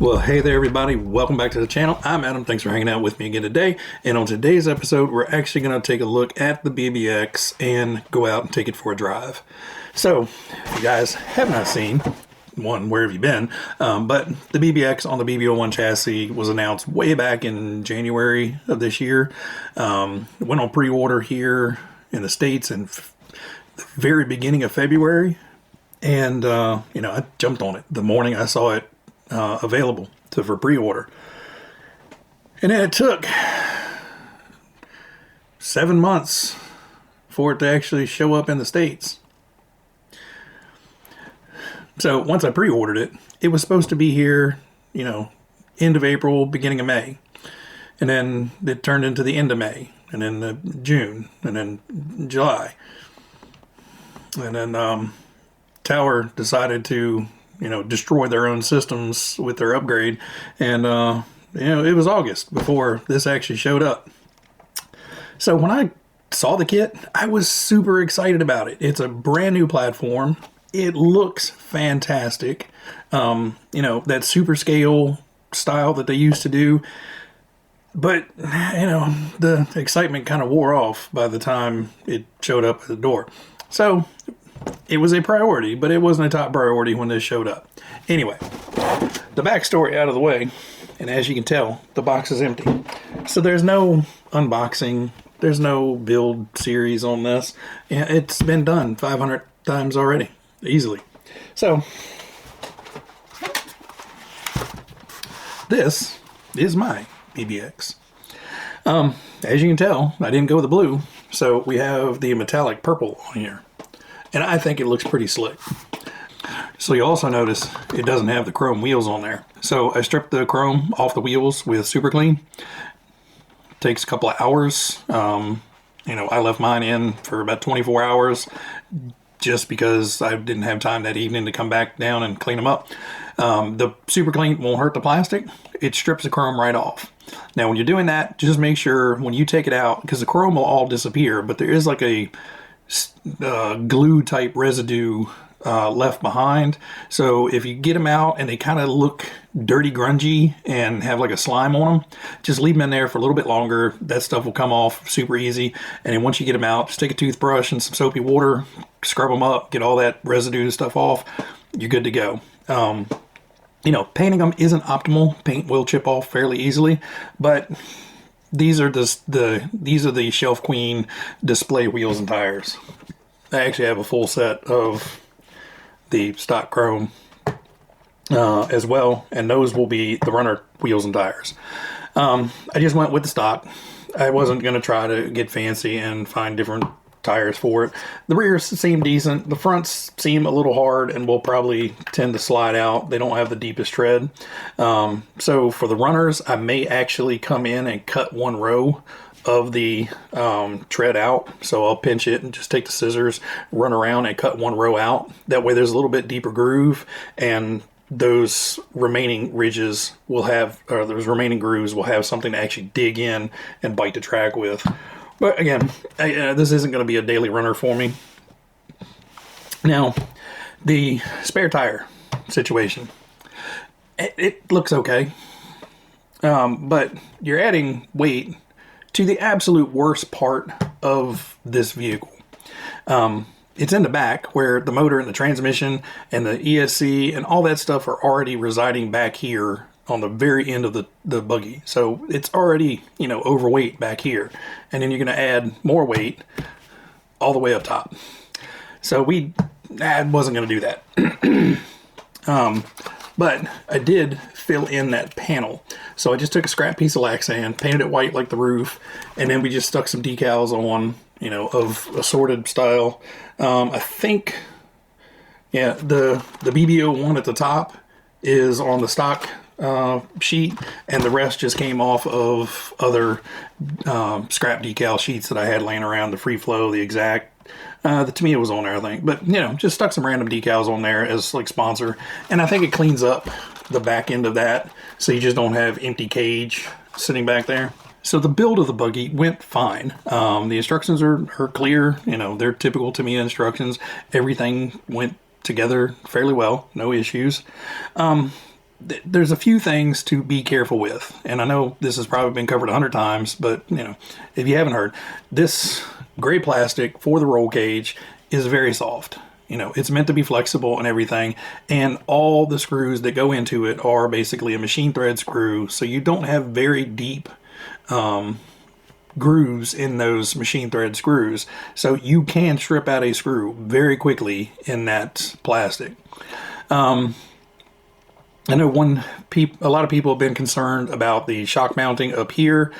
Well, hey there everybody, welcome back to the channel. I'm Adam, thanks for hanging out with me again today. And on today's episode, we're actually going to take a look at the BBX and go out and take it for a drive. So, if you guys have not seen, one, where have you been? But the BBX on the BB01 chassis was announced way back in January of this year. It went on pre-order here in the States in the very beginning of February. And, I jumped on it the morning I saw it available for pre-order. And then it took 7 months for it to actually show up in the States. So once I pre-ordered it, it was supposed to be here, end of April, beginning of May. And then it turned into the end of May, and then June, and then July. And then Tower decided to destroy their own systems with their upgrade. And, it was August before this actually showed up. So when I saw the kit, I was super excited about it. It's a brand new platform. It looks fantastic. That super scale style that they used to do. But, the excitement kind of wore off by the time it showed up at the door. So it was a priority, but it wasn't a top priority when this showed up. Anyway, the backstory out of the way, and as you can tell, the box is empty. So there's no unboxing, there's no build series on this. It's been done 500 times already, easily. So, this is my BBX. As you can tell, I didn't go with the blue, so we have the metallic purple on here. And I think it looks pretty slick. So you also notice it doesn't have the chrome wheels on there. So I stripped the chrome off the wheels with super clean. Takes a couple of hours. I left mine in for about 24 hours just because I didn't have time that evening to come back down and clean them up. The super clean won't hurt the plastic. It strips the chrome right off. Now when you're doing that, just make sure when you take it out, because the chrome will all disappear, but there is like a glue type residue left behind. So if you get them out and they kind of look dirty, grungy, and have like a slime on them, just leave them in there for a little bit longer. That stuff will come off super easy. And then once you get them out, just take a toothbrush and some soapy water, scrub them up, get all that residue and stuff off. You're good to go. Painting them isn't optimal. Paint will chip off fairly easily, but these are the Shelf Queen display wheels and tires. I actually have a full set of the stock chrome as well, and those will be the runner wheels and tires. I just went with the stock. I wasn't going to try to get fancy and find different tires for it. The rears seem decent. The fronts seem a little hard and will probably tend to slide out. They don't have the deepest tread. So for the runners, I may actually come in and cut one row of the tread out. So I'll pinch it and just take the scissors, run around and cut one row out. That way there's a little bit deeper groove, and those remaining ridges will have, or those remaining grooves will have something to actually dig in and bite the track with. But again, this isn't going to be a daily runner for me. Now, the spare tire situation, it looks okay. But you're adding weight to the absolute worst part of this vehicle. It's in the back where the motor and the transmission and the ESC and all that stuff are already residing back here on the very end of the buggy. So it's already, overweight back here. And then you're going to add more weight all the way up top. So I wasn't going to do that. But I did fill in that panel. So I just took a scrap piece of lac sand, painted it white like the roof, and then we just stuck some decals on, of assorted style. I think, the BB01 at the top is on the stock sheet, and the rest just came off of other scrap decal sheets that I had laying around. The Free Flow, the Exact, the Tamiya was on there, I think, but just stuck some random decals on there as like sponsor, and I think it cleans up the back end of that, so you just don't have empty cage sitting back there. So the build of the buggy went fine. The instructions are clear. They're typical Tamiya instructions. Everything went together fairly well, no issues. there's a few things to be careful with. And I know this has probably been covered 100 times, but you know, if you haven't heard, this gray plastic for the roll cage is very soft. You know, it's meant to be flexible and everything, and all the screws that go into it are basically a machine thread screw, so you don't have very deep grooves in those machine thread screws, so you can strip out a screw very quickly in that plastic. I know a lot of people have been concerned about the shock mounting up here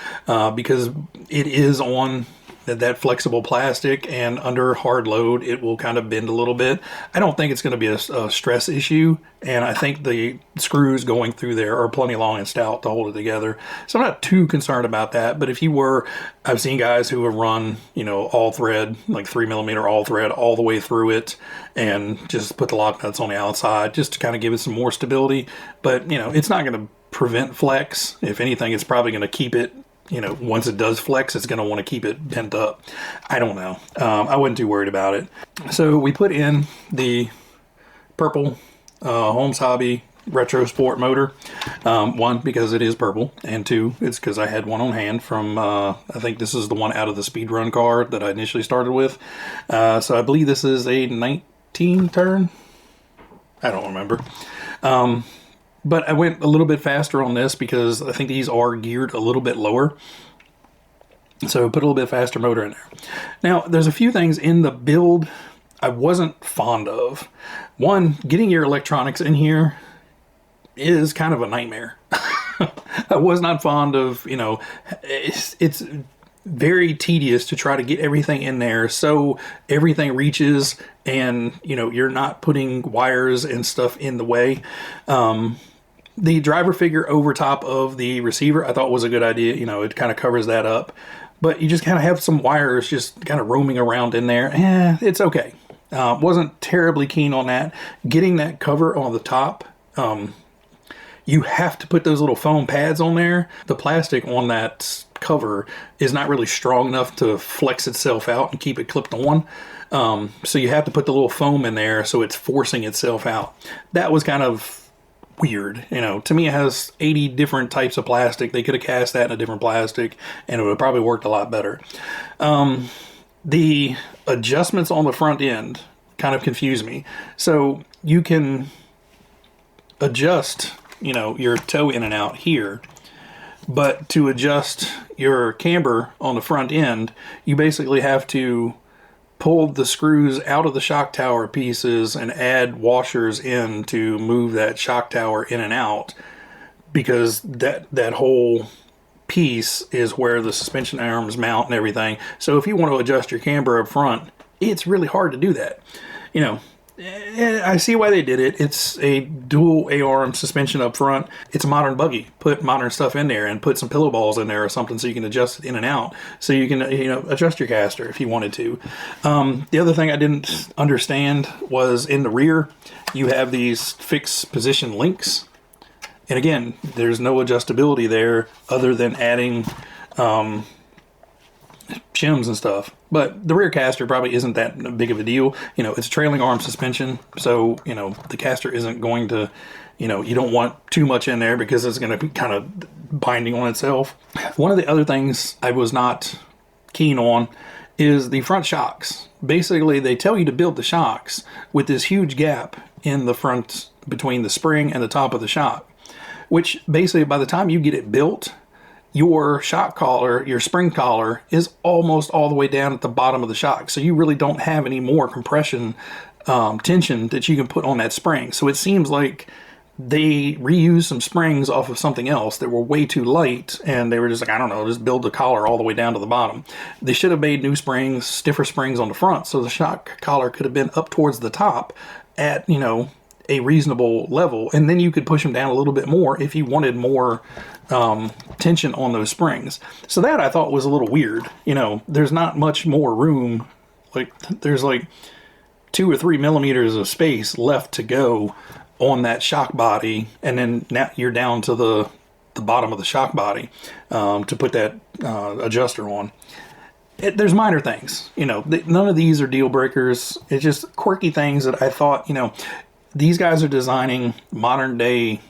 because it is on that flexible plastic, and under hard load it will kind of bend a little bit. I don't think it's going to be a stress issue, and I think the screws going through there are plenty long and stout to hold it together, so I'm not too concerned about that. But if you were, I've seen guys who have run, you know, all thread, like 3mm all thread all the way through it, and just put the lock nuts on the outside just to kind of give it some more stability. But you know, it's not going to prevent flex. If anything, it's probably going to keep it, you know, once it does flex, it's going to want to keep it bent up. I don't know. I wasn't too worried about it. So we put in the purple Holmes Hobby Retro Sport motor. One, because it is purple, and two, it's because I had one on hand from, I think this is the one out of the speedrun car that I initially started with. So I believe this is a 19 turn. I don't remember. But I went a little bit faster on this because I think these are geared a little bit lower. So put a little bit faster motor in there. Now, there's a few things in the build I wasn't fond of. One, getting your electronics in here is kind of a nightmare. I was not fond of, you know, it's very tedious to try to get everything in there so everything reaches and, you know, you're not putting wires and stuff in the way. The driver figure over top of the receiver I thought was a good idea. You know, it kind of covers that up. But you just kind of have some wires just kind of roaming around in there. It's okay. Wasn't terribly keen on that. Getting that cover on the top, you have to put those little foam pads on there. The plastic on that cover is not really strong enough to flex itself out and keep it clipped on. So you have to put the little foam in there so it's forcing itself out. That was kind of weird. You know, Tamiya has 80 different types of plastic. They could have cast that in a different plastic and it would have probably worked a lot better. The adjustments on the front end kind of confuse me. So you can adjust, you know, your toe in and out here, but to adjust your camber on the front end, you basically have to pull the screws out of the shock tower pieces and add washers in to move that shock tower in and out, because that whole piece is where the suspension arms mount and everything. So if you want to adjust your camber up front, it's really hard to do that. You know, I see why they did it. It's a dual A-arm suspension up front. It's a modern buggy. Put modern stuff in there and put some pillow balls in there or something so you can adjust it in and out. So you can, you know, adjust your caster if you wanted to. The other thing I didn't understand was in the rear, you have these fixed position links. And again, there's no adjustability there other than adding shims and stuff. But the rear caster probably isn't that big of a deal. You know, it's trailing arm suspension, so, you know, the caster isn't going to, you know, you don't want too much in there because it's going to be kind of binding on itself. One of the other things I was not keen on is the front shocks. Basically, they tell you to build the shocks with this huge gap in the front between the spring and the top of the shock, which basically by the time you get it built, your shock collar, your spring collar, is almost all the way down at the bottom of the shock. So you really don't have any more compression tension that you can put on that spring. So it seems like they reused some springs off of something else that were way too light, and they were just like, I don't know, just build the collar all the way down to the bottom. They should have made new springs, stiffer springs on the front, so the shock collar could have been up towards the top at, you know, a reasonable level, and then you could push them down a little bit more if you wanted more tension on those springs. So that I thought was a little weird. You know, there's not much more room. Like, there's like 2 or 3 millimeters of space left to go on that shock body, and then now you're down to the bottom of the shock body to put that adjuster on. There's minor things, you know, none of these are deal breakers. It's just quirky things that I thought, you know, these guys are designing modern day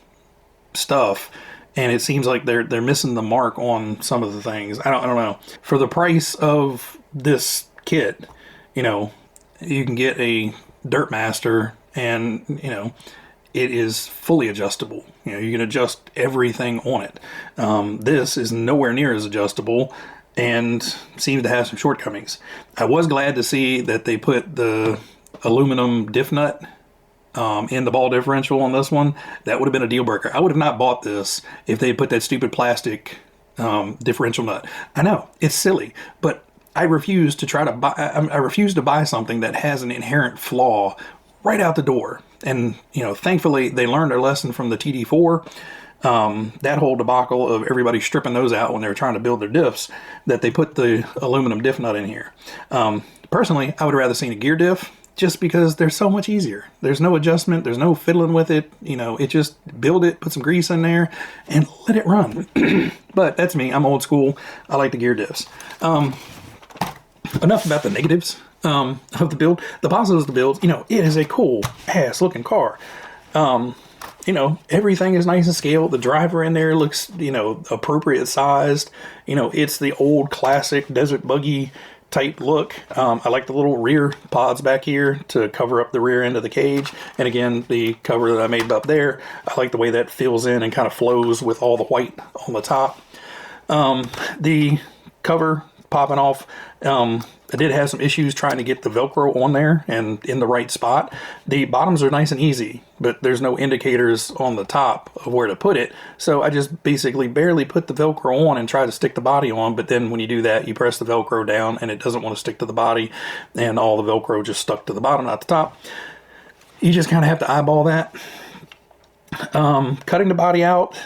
stuff, and it seems like they're missing the mark on some of the things. I don't know. For the price of this kit, you know, you can get a Dirt Master, and you know, it is fully adjustable. You know, you can adjust everything on it. This is nowhere near as adjustable and seems to have some shortcomings. I was glad to see that they put the aluminum diff nut in the ball differential on this one. That would have been a deal breaker. I would have not bought this if they put that stupid plastic differential nut. I know it's silly, but I refuse to try to buy. I refuse to buy something that has an inherent flaw right out the door. And you know, thankfully they learned their lesson from the TD4. That whole debacle of everybody stripping those out when they were trying to build their diffs, that they put the aluminum diff nut in here. Personally, I would rather seen a gear diff, just because they're so much easier. There's no adjustment, there's no fiddling with it. You know, it just build it, put some grease in there, and let it run. But that's me. I'm old school. I like the gear diffs. Enough about the negatives of the build. The positives of the build, you know, it is a cool ass looking car. You know, everything is nice and scaled. The driver in there looks, you know, appropriate sized. You know, it's the old classic desert buggy type look. I like the little rear pods back here to cover up the rear end of the cage. And again, the cover that I made up there, I like the way that fills in and kind of flows with all the white on the top. The cover popping off, I did have some issues trying to get the Velcro on there and in the right spot. The bottoms are nice and easy, but there's no indicators on the top of where to put it. So I just basically barely put the Velcro on and try to stick the body on. But then when you do that, you press the Velcro down and it doesn't want to stick to the body, and all the Velcro just stuck to the bottom, not the top. You just kind of have to eyeball that. Cutting the body out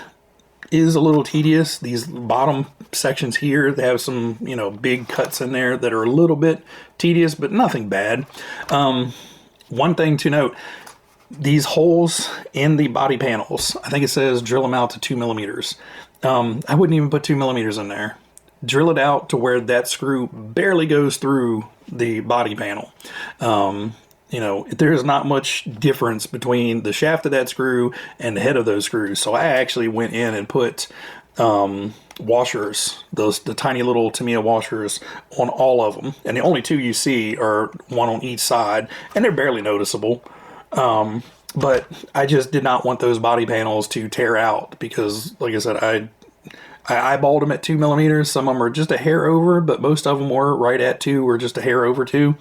is a little tedious. These bottom sections here, they have some, you know, big cuts in there that are a little bit tedious, but nothing bad. One thing to note, these holes in the body panels, I think it says drill them out to 2 millimeters. I wouldn't even put 2 millimeters in there. Drill it out to where that screw barely goes through the body panel. You know, there's not much difference between the shaft of that screw and the head of those screws. So I actually went in and put washers, the tiny little Tamiya washers, on all of them. And the only two you see are one on each side, and they're barely noticeable. But I just did not want those body panels to tear out because, like I said, I eyeballed them at 2 millimeters. Some of them are just a hair over, but most of them were right at 2 or just a hair over 2.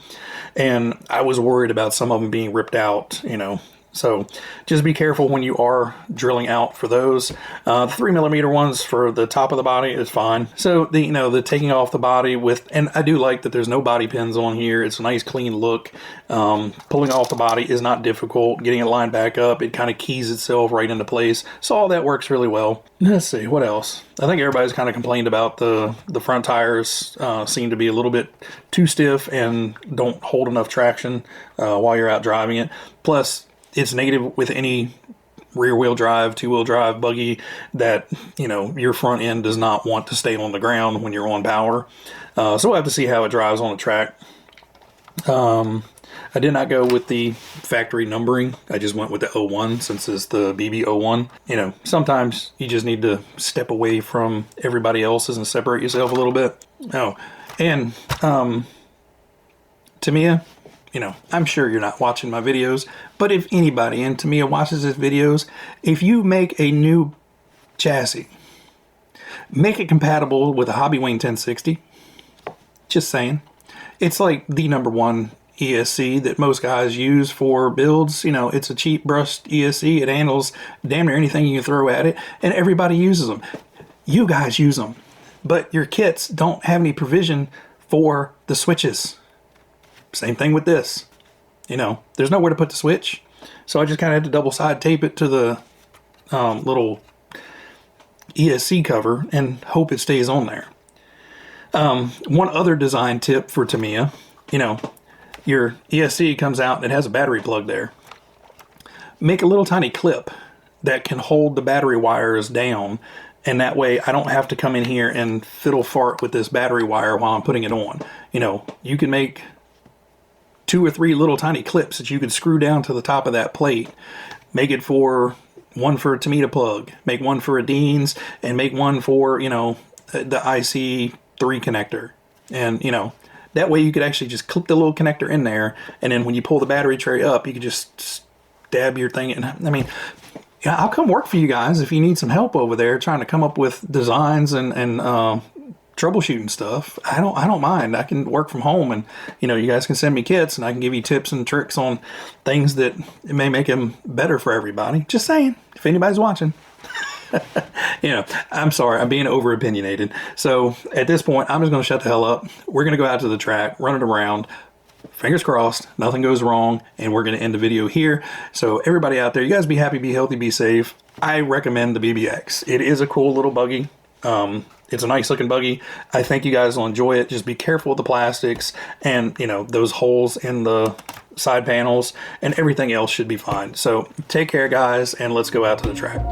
And I was worried about some of them being ripped out, you know. So just be careful when you are drilling out for those. The 3 millimeter ones for the top of the body is fine. So the, you know, the taking off the body with, and I do like that there's no body pins on here. It's a nice clean look. Pulling off the body is not difficult. Getting it lined back up, it kind of keys itself right into place. So all that works really well. Let's see, what else? I think everybody's kind of complained about the front tires seem to be a little bit too stiff and don't hold enough traction while you're out driving it. Plus, it's negative with any rear-wheel drive, two-wheel drive buggy that, you know, your front end does not want to stay on the ground when you're on power. So we'll have to see how it drives on the track. I did not go with the factory numbering. I just went with the 01 since it's the BB01. You know, sometimes you just need to step away from everybody else's and separate yourself a little bit. Oh, and Tamiya, you know, I'm sure you're not watching my videos, but if anybody in Tamiya watches his videos, if you make a new chassis, make it compatible with a Hobby Wing 1060. Just saying. It's like the #1 ESC that most guys use for builds. You know, it's a cheap brushed ESC. It handles damn near anything you can throw at it, and everybody uses them. You guys use them, but your kits don't have any provision for the switches. Same thing with this. You know, there's nowhere to put the switch. So I just kind of had to double side tape it to the little ESC cover and hope it stays on there. One other design tip for Tamiya, you know, your ESC comes out and it has a battery plug there. Make a little tiny clip that can hold the battery wires down, and that way I don't have to come in here and fiddle fart with this battery wire while I'm putting it on. You know, you can make 2 or 3 little tiny clips that you could screw down to the top of that plate. Make it for, one for a Tamiya plug, make one for a Dean's, and make one for, you know, the IC3 connector. And, you know, that way you could actually just clip the little connector in there, and then when you pull the battery tray up, you could just stab your thing in. I mean, yeah, I'll come work for you guys if you need some help over there trying to come up with designs and troubleshooting stuff. I don't mind. I can work from home, and you know, you guys can send me kits and I can give you tips and tricks on things that it may make them better for everybody. Just saying, if anybody's watching. You know, I'm sorry, I'm being over opinionated. So at this point, I'm just going to shut the hell up. We're going to go out to the track, run it around. Fingers crossed, nothing goes wrong, and we're going to end the video here. So everybody out there, you guys be happy, be healthy, be safe. I recommend the BBX. It is a cool little buggy. It's a nice looking buggy. I think you guys will enjoy it. Just be careful with the plastics and, you know, those holes in the side panels, and everything else should be fine. So take care, guys, and let's go out to the track.